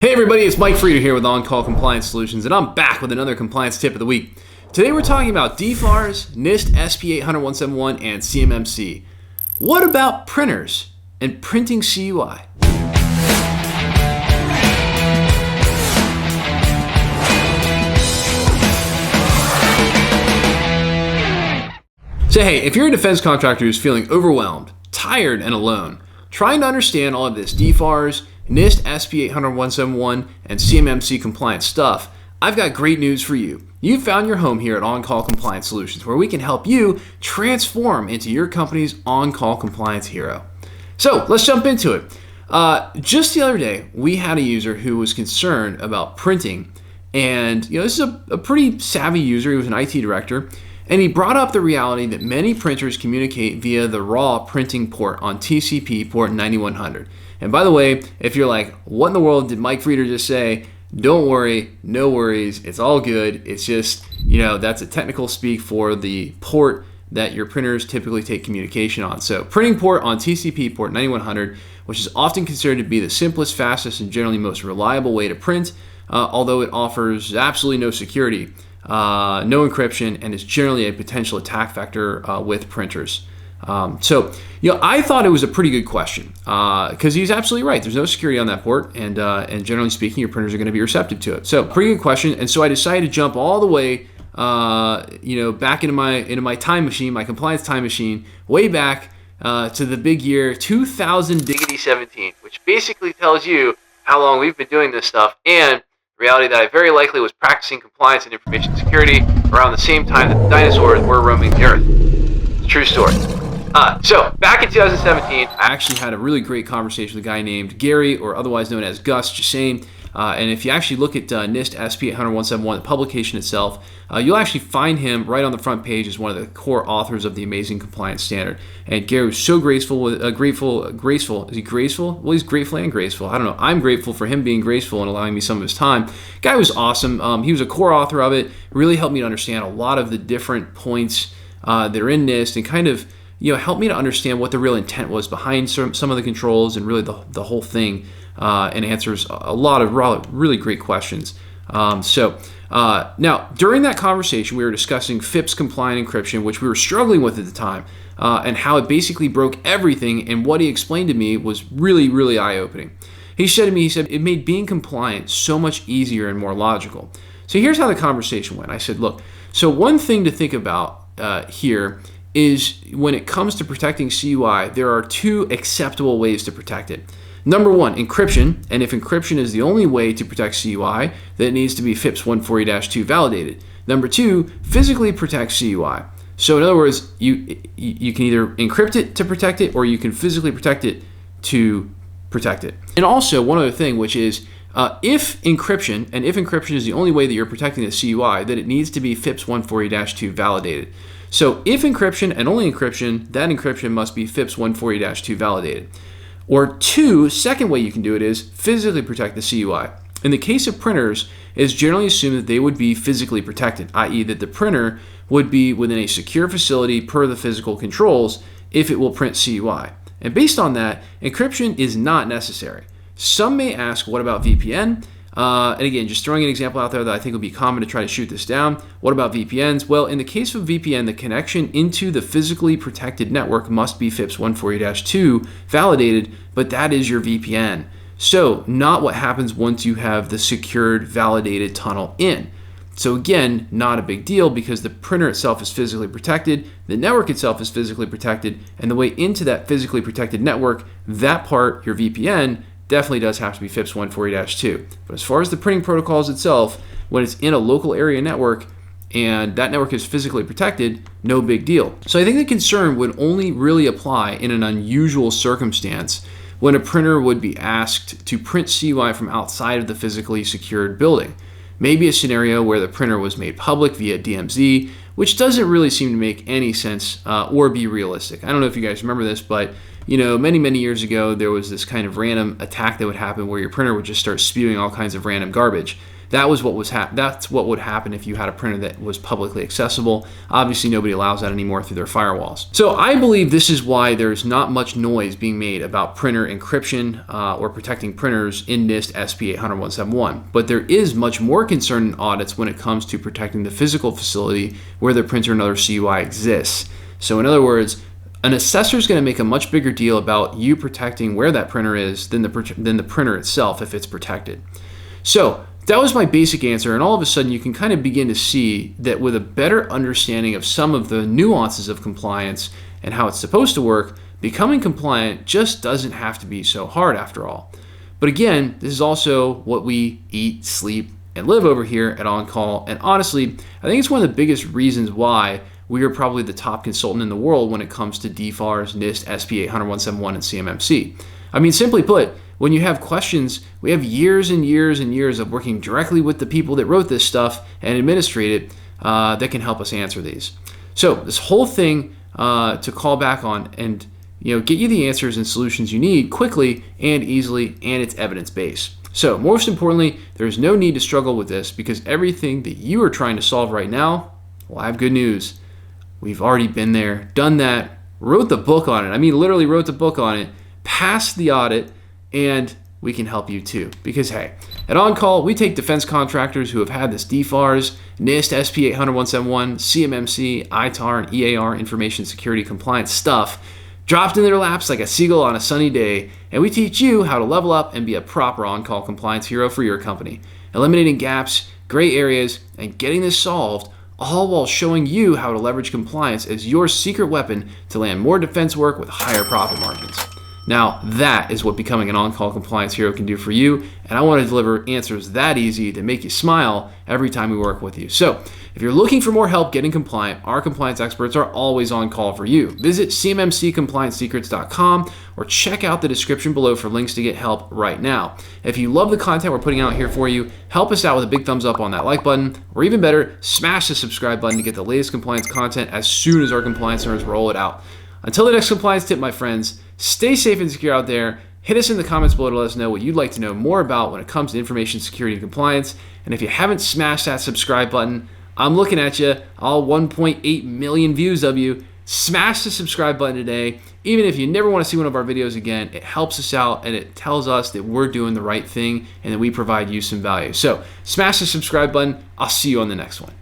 Hey everybody, it's Mike Frieder here with On-Call Compliance Solutions, and I'm back with another compliance tip of the week. Today we're talking about DFARS, NIST, SP 800-171, and CMMC. What about printers and printing CUI? So hey, if you're a defense contractor who's feeling overwhelmed, tired, and alone, trying to understand all of this DFARS, NIST, SP 800-171, and CMMC compliance stuff, I've got great news for you. You've found your home here at On-Call Compliance Solutions, where we can help you transform into your company's on-call compliance hero. So let's jump into it. Just the other day, we had a user who was concerned about printing, and this is a pretty savvy user. He was an IT director, and he brought up the reality that many printers communicate via the raw printing port on TCP port 9100. And by the way, if you're like, what in the world did Mike Frieder just say? Don't worry, no worries, it's all good. It's just, that's a technical speak for the port that your printers typically take communication on. So printing port on TCP port 9100, which is often considered to be the simplest, fastest, and generally most reliable way to print, although it offers absolutely no security, no encryption, and is generally a potential attack vector with printers. I thought it was a pretty good question because he's absolutely right. There's no security on that port, and generally speaking, your printers are going to be receptive to it. So, pretty good question. And so I decided to jump all the way, back into my time machine, my compliance time machine, way back to the big year 2017, which basically tells you how long we've been doing this stuff and the reality that I very likely was practicing compliance and information security around the same time that the dinosaurs were roaming the earth. It's a true story. So back in 2017, I actually had a really great conversation with a guy named Gary, or otherwise known as Gus Jassain. And if you actually look at NIST SP 800-171, the publication itself, you'll actually find him right on the front page as one of the core authors of the amazing compliance standard. And Gary was so graceful. Is he graceful? Well, he's grateful and graceful. I don't know. I'm grateful for him being graceful and allowing me some of his time. Guy was awesome. He was a core author of it. Really helped me to understand a lot of the different points that are in NIST and kind of help me to understand what the real intent was behind some of the controls and really the whole thing, and answers a lot of really great questions. Now, during that conversation, we were discussing FIPS compliant encryption, which we were struggling with at the time, and how it basically broke everything, and what he explained to me was really, really eye-opening. He said to me, it made being compliant so much easier and more logical. So here's how the conversation went. I said, look, so one thing to think about here is when it comes to protecting CUI, there are two acceptable ways to protect it. Number one, encryption, and if encryption is the only way to protect CUI, then it needs to be FIPS 140-2 validated. Number two, physically protect CUI. So in other words, you can either encrypt it to protect it, or you can physically protect it to protect it. And also one other thing, which is if encryption is the only way that you're protecting the CUI, then it needs to be FIPS 140-2 validated. So if encryption and only encryption, that encryption must be FIPS 140-2 validated. Or second way you can do it is physically protect the CUI. In the case of printers, it's generally assumed that they would be physically protected, i.e. that the printer would be within a secure facility per the physical controls if it will print CUI. And based on that, encryption is not necessary. Some may ask, what about VPN? And again, just throwing an example out there that I think would be common to try to shoot this down. What about VPNs? Well, in the case of VPN, the connection into the physically protected network must be FIPS 140-2 validated, but that is your VPN. So not what happens once you have the secured validated tunnel in. So again, not a big deal because the printer itself is physically protected, the network itself is physically protected, and the way into that physically protected network, that part, your VPN, definitely does have to be FIPS 140-2. But as far as the printing protocols itself, when it's in a local area network and that network is physically protected, no big deal. So I think the concern would only really apply in an unusual circumstance when a printer would be asked to print CUI from outside of the physically secured building. Maybe a scenario where the printer was made public via DMZ, which doesn't really seem to make any sense or be realistic. I don't know if you guys remember this, but many years ago, there was this kind of random attack that would happen where your printer would just start spewing all kinds of random garbage. That's what would happen if you had a printer that was publicly accessible. Obviously, nobody allows that anymore through their firewalls. So I believe this is why there's not much noise being made about printer encryption or protecting printers in NIST SP 800-171. But there is much more concern in audits when it comes to protecting the physical facility where the printer and other CUI exists. So in other words, an assessor is going to make a much bigger deal about you protecting where that printer is than the printer itself if it's protected. So that was my basic answer, and all of a sudden you can kind of begin to see that with a better understanding of some of the nuances of compliance and how it's supposed to work, becoming compliant just doesn't have to be so hard after all. But again, this is also what we eat, sleep, and live over here at On Call, and honestly, I think it's one of the biggest reasons why we are probably the top consultant in the world when it comes to DFARS, NIST, SP 800-171, and CMMC. I mean, simply put, when you have questions, we have years and years and years of working directly with the people that wrote this stuff and administrate it that can help us answer these. So this whole thing to call back on and get you the answers and solutions you need quickly and easily, and it's evidence-based. So most importantly, there's no need to struggle with this because everything that you are trying to solve right now, well, I have good news. We've already been there, done that, wrote the book on it. I mean, literally wrote the book on it, passed the audit, and we can help you too. Because hey, at On Call, we take defense contractors who have had this DFARS, NIST, SP 800-171, CMMC, ITAR, and EAR information security compliance stuff dropped in their laps like a seagull on a sunny day, and we teach you how to level up and be a proper On Call compliance hero for your company, eliminating gaps, gray areas, and getting this solved, all while showing you how to leverage compliance as your secret weapon to land more defense work with higher profit margins. Now, that is what becoming an on-call compliance hero can do for you, and I want to deliver answers that easy to make you smile every time we work with you. So, if you're looking for more help getting compliant, our compliance experts are always on call for you. Visit cmmccompliancesecrets.com or check out the description below for links to get help right now. If you love the content we're putting out here for you, help us out with a big thumbs up on that like button, or even better, smash the subscribe button to get the latest compliance content as soon as our compliance nerds roll it out. Until the next compliance tip, my friends, stay safe and secure out there. Hit us in the comments below to let us know what you'd like to know more about when it comes to information security and compliance. And if you haven't smashed that subscribe button, I'm looking at you, all 1.8 million views of you. Smash the subscribe button today. Even if you never want to see one of our videos again, it helps us out and it tells us that we're doing the right thing and that we provide you some value. So smash the subscribe button. I'll see you on the next one.